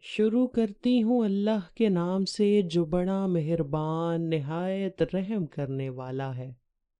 शुरू करती हूँ अल्लाह के नाम से जो बड़ा मेहरबान निहायत रहम करने वाला है।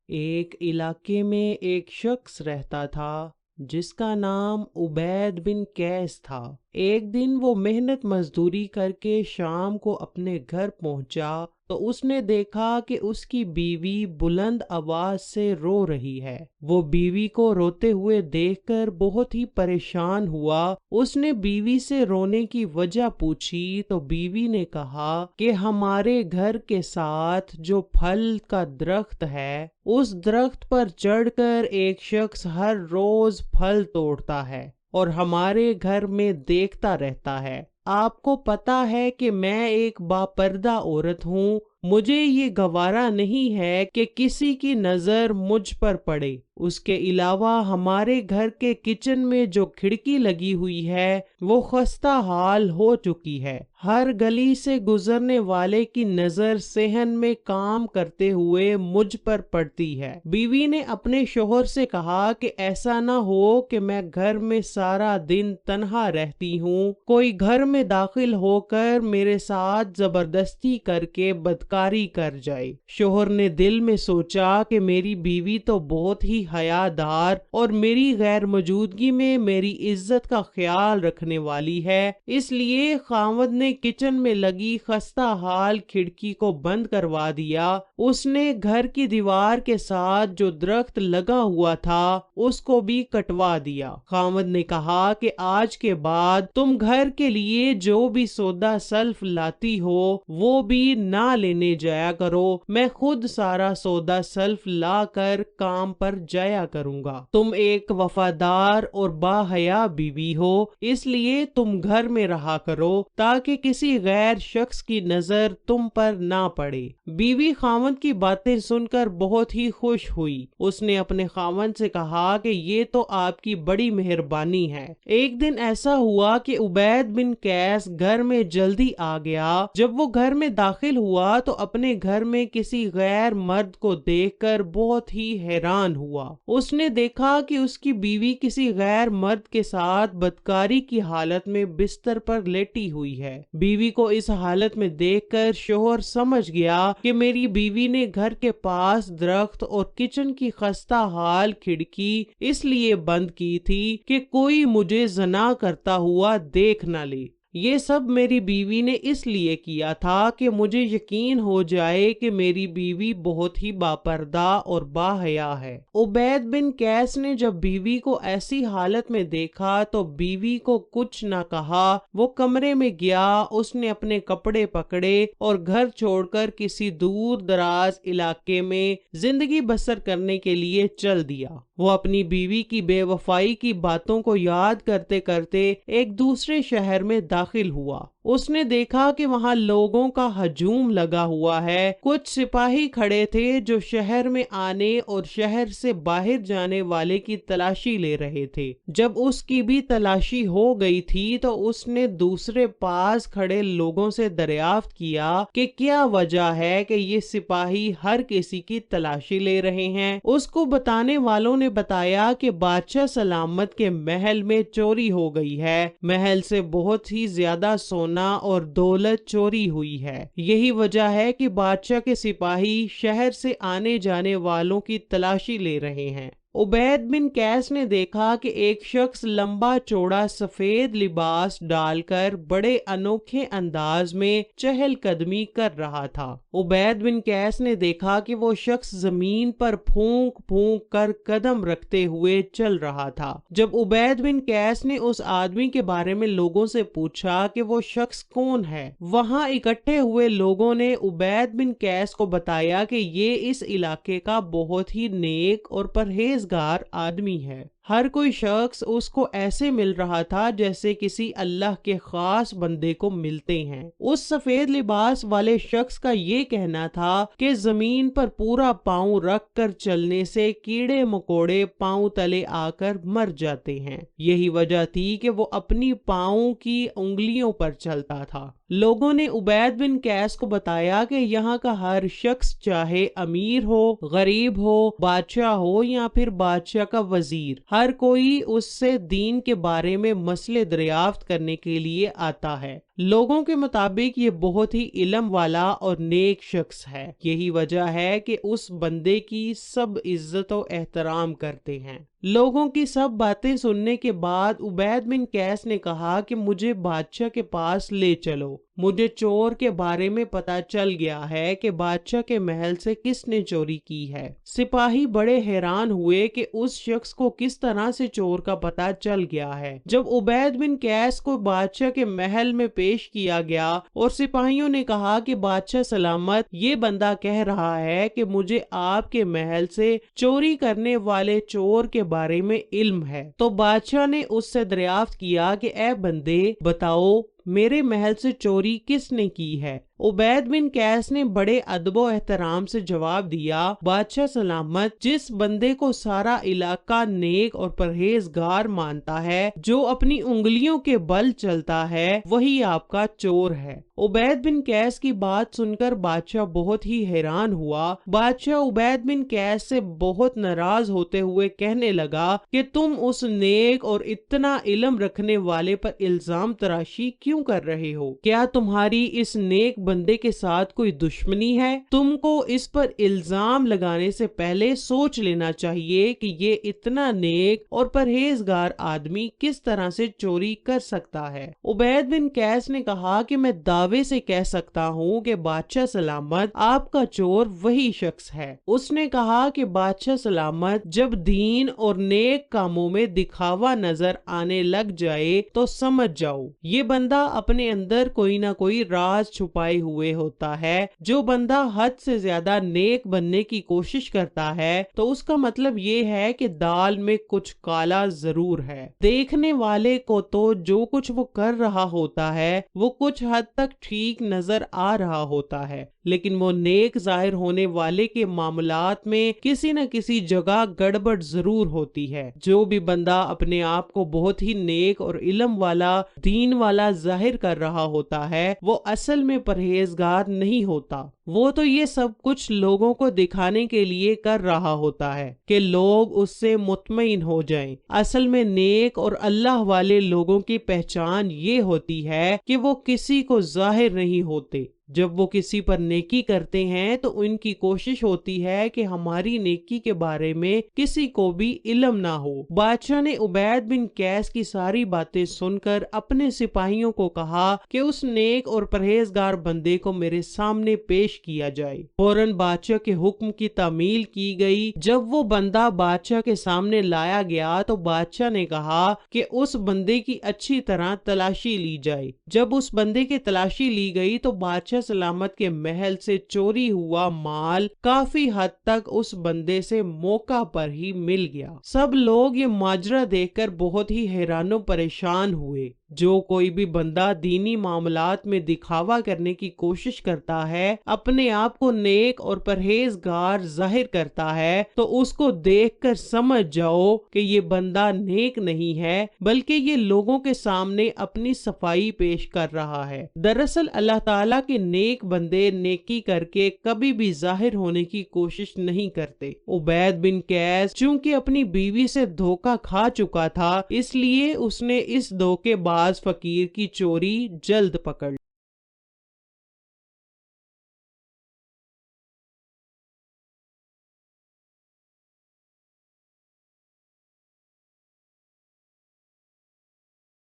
एक इलाके में एक शख्स रहता था जिसका नाम उबैद बिन कैस था। एक दिन वो मेहनत मजदूरी करके शाम को अपने घर पहुंचा तो उसने देखा कि उसकी बीवी बुलंद आवाज से रो रही है। वो बीवी को रोते हुए देखकर बहुत ही परेशान हुआ। उसने बीवी से रोने की वजह पूछी तो बीवी ने कहा कि हमारे घर के साथ जो फल का दरख्त है उस दरख्त पर चढ़कर एक शख्स हर रोज फल तोड़ता है और हमारे घर में देखता रहता है। आपको पता है कि मैं एक बापर्दा औरत हूँ। मुझे ये गवारा नहीं है कि किसी की नजर मुझ पर पड़े। उसके अलावा हमारे घर के किचन में जो खिड़की लगी हुई है वो खस्ता हाल हो चुकी है। हर गली से गुजरने वाले की नजर सेहन में काम करते हुए मुझ पर पड़ती है। बीवी ने अपने शोहर से कहा कि ऐसा ना हो कि मैं घर में सारा दिन तन्हा रहती हूँ, कोई घर में दाखिल होकर मेरे साथ जबरदस्ती करके बदकारी कर जाए। शोहर ने दिल में सोचा कि मेरी बीवी तो बहुत ही हयादार और मेरी गैर मौजूदगी में मेरी इज्जत का ख्याल रखने वाली है, इसलिए खावंद ने किचन में लगी खस्ता हाल खिड़की को बंद करवा दिया। उसने घर की दीवार के साथ जो दरख्त लगा हुआ था उसको भी कटवा दिया। खावंद ने कहा कि आज के बाद तुम घर के लिए जो भी सौदा सल्फ लाती हो वो भी ना लेने जाया करो, मैं खुद सारा सौदा सल्फ ला कर काम पर जाया करूंगा। तुम एक वफादार और बाहया बीवी हो, इसलिए तुम घर में रहा करो ताकि किसी गैर शख्स की नजर तुम पर ना पड़े। बीवी खावंद की बातें सुनकर बहुत ही खुश हुई। उसने अपने खावंद से कहा कि ये तो आपकी बड़ी मेहरबानी है। एक दिन ऐसा हुआ कि उबैद बिन कैस घर में जल्दी आ गया। जब वो घर में दाखिल हुआ तो अपने घर में किसी गैर मर्द को देखकर बहुत ही हैरान हुआ। उसने देखा कि उसकी बीवी किसी गैर मर्द के साथ बदकारी की हालत में बिस्तर पर लेटी हुई है। बीवी को इस हालत में देखकर शोहर समझ गया कि मेरी बीवी ने घर के पास दरख्त और किचन की खस्ता हाल खिड़की इसलिए बंद की थी कि कोई मुझे जना करता हुआ देख न ले। ये सब मेरी बीवी ने इसलिए किया था कि मुझे यकीन हो जाए कि मेरी बीवी बहुत ही बापर्दा और बाहया है। उबैद बिन कैस ने जब बीवी को ऐसी हालत में देखा तो बीवी को कुछ न कहा। वो कमरे में गया, उसने अपने कपड़े पकड़े और घर छोड़कर किसी दूर दराज इलाके में जिंदगी बसर करने के लिए चल दिया। वो अपनी बीवी की बेवफाई की बातों को याद करते करते एक दूसरे शहर में दाखिल हुआ। उसने देखा कि वहां लोगों का हजूम लगा हुआ है। कुछ सिपाही खड़े थे जो शहर में आने और शहर से बाहर जाने वाले की तलाशी ले रहे थे। जब उसकी भी तलाशी हो गई थी तो उसने दूसरे पास खड़े लोगों से दरियाफ्त किया कि क्या वजह है कि ये सिपाही हर किसी की तलाशी ले रहे हैं। उसको बताने वालों ने बताया कि बादशाह सलामत के महल में चोरी हो गई है। महल से बहुत ही ज्यादा सोना और दौलत चोरी हुई है। यही वजह है कि बादशाह के सिपाही शहर से आने जाने वालों की तलाशी ले रहे हैं। उबैद बिन कैस ने देखा कि एक शख्स लंबा चौड़ा सफेद लिबास डालकर बड़े अनोखे अंदाज में चहलकदमी कर रहा था। उबैद बिन कैस ने देखा कि वो शख्स जमीन पर फूंक फूंक कर कदम रखते हुए चल रहा था। जब उबैद बिन कैस ने उस आदमी के बारे में लोगों से पूछा कि वो शख्स कौन है, वहां इकट्ठे हुए लोगों ने उबैद बिन कैस को बताया कि ये इस इलाके का बहुत ही नेक और परहेजगार आदमी है। हर कोई शख्स उसको ऐसे मिल रहा था जैसे किसी अल्लाह के खास बंदे को मिलते हैं। उस सफेद लिबास वाले शख्स का ये कहना था कि जमीन पर पूरा पांव रख कर चलने से कीड़े मकोड़े पांव तले आकर मर जाते हैं। यही वजह थी कि वो अपनी पांव की उंगलियों पर चलता था। लोगों ने उबैद बिन कैस को बताया कि यहाँ का हर शख्स चाहे अमीर हो, गरीब हो, बादशाह हो या फिर बादशाह का वजीर, हर कोई उससे दीन के बारे में मसले दरियाफ्त करने के लिए आता है। لوگوں کے مطابق یہ بہت ہی علم والا اور نیک شخص ہے، یہی وجہ ہے کہ اس بندے کی سب عزت و احترام کرتے ہیں۔ لوگوں کی سب باتیں سننے کے بعد عبید بن قیس نے کہا کہ مجھے بادشاہ کے پاس لے چلو، مجھے چور کے بارے میں پتا چل گیا ہے کہ بادشاہ کے محل سے کس نے چوری کی ہے۔ سپاہی بڑے حیران ہوئے کہ اس شخص کو کس طرح سے چور کا پتا چل گیا ہے۔ جب عبید بن قیس کو بادشاہ کے محل میں پیش کیا گیا اور سپاہیوں نے کہا کہ بادشاہ سلامت، یہ بندہ کہہ رہا ہے کہ مجھے آپ کے محل سے چوری کرنے والے چور کے بارے میں علم ہے، تو بادشاہ نے اس سے دریافت کیا کہ اے بندے بتاؤ میرے محل سے چوری کس نے کی ہے؟ عبید بن قیس نے بڑے ادب و احترام سے جواب دیا، بادشاہ سلامت، جس بندے کو سارا علاقہ نیک اور پرہیزگار مانتا ہے، جو اپنی انگلیوں کے بل چلتا ہے، وہی آپ کا چور ہے۔ عبید بن قیس کی بات سن کر بادشاہ بہت ہی حیران ہوا۔ بادشاہ عبید بن قیس سے بہت ناراض ہوتے ہوئے کہنے لگا کہ تم اس نیک اور اتنا علم رکھنے والے پر الزام تراشی کیوں کر رہے ہو؟ کیا تمہاری اس نیک بندے کے ساتھ کوئی دشمنی ہے؟ تم کو اس پر الزام لگانے سے پہلے سوچ لینا چاہیے کہ یہ اتنا نیک اور پرہیزگار آدمی کس طرح سے چوری کر سکتا ہے۔ عبید بن قیس نے کہا کہ میں دعوے سے کہہ سکتا ہوں کہ بادشاہ سلامت، آپ کا چور وہی شخص ہے۔ اس نے کہا کہ بادشاہ سلامت، جب دین اور نیک کاموں میں دکھاوا نظر آنے لگ جائے تو سمجھ جاؤ یہ بندہ اپنے اندر کوئی نہ کوئی راز چھپائے ہوئے ہوتا ہے۔ جو بندہ حد سے زیادہ نیک بننے کی کوشش کرتا ہے تو اس کا مطلب یہ ہے کہ دال میں کچھ کالا ضرور ہے۔ دیکھنے والے کو تو جو کچھ وہ کر رہا ہوتا ہے وہ کچھ حد تک ٹھیک نظر آ رہا ہوتا ہے، لیکن وہ نیک ظاہر ہونے والے کے معاملات میں کسی نہ کسی جگہ گڑبڑ ضرور ہوتی ہے۔ جو بھی بندہ اپنے آپ کو بہت ہی نیک اور علم والا، دین والا ظاہر کر رہا ہوتا ہے، وہ اصل میں پرہیزگار نہیں ہوتا۔ وہ تو یہ سب کچھ لوگوں کو دکھانے کے لیے کر رہا ہوتا ہے کہ لوگ اس سے مطمئن ہو جائیں۔ اصل میں نیک اور اللہ والے لوگوں کی پہچان یہ ہوتی ہے کہ وہ کسی کو ظاہر نہیں ہوتے۔ جب وہ کسی پر نیکی کرتے ہیں تو ان کی کوشش ہوتی ہے کہ ہماری نیکی کے بارے میں کسی کو بھی علم نہ ہو۔ بادشاہ نے عبید بن قیس کی ساری باتیں سن کر اپنے سپاہیوں کو کہا کہ اس نیک اور پرہیزگار بندے کو میرے سامنے پیش کیا جائے۔ فوراً بادشاہ کے حکم کی تعمیل کی گئی۔ جب وہ بندہ بادشاہ کے سامنے لایا گیا تو بادشاہ نے کہا کہ اس بندے کی اچھی طرح تلاشی لی جائے۔ جب اس بندے کی تلاشی لی گئی تو بادشاہ سلامت کے محل سے چوری ہوا مال کافی حد تک اس بندے سے موقع پر ہی مل گیا۔ سب لوگ یہ ماجرا دیکھ کر بہت ہی حیران و پریشان ہوئے۔ جو کوئی بھی بندہ دینی معاملات میں دکھاوا کرنے کی کوشش کرتا ہے، اپنے آپ کو نیک اور پرہیزگار ظاہر کرتا ہے، تو اس کو دیکھ کر سمجھ جاؤ کہ یہ بندہ نیک نہیں ہے، بلکہ یہ لوگوں کے سامنے اپنی صفائی پیش کر رہا ہے۔ دراصل اللہ تعالیٰ کے نیک بندے نیکی کر کے کبھی بھی ظاہر ہونے کی کوشش نہیں کرتے۔ عبید بن قیس چونکہ اپنی بیوی سے دھوکہ کھا چکا تھا، اس لیے اس نے اس دھوکے باز فقیر کی چوری جلد پکڑ لی۔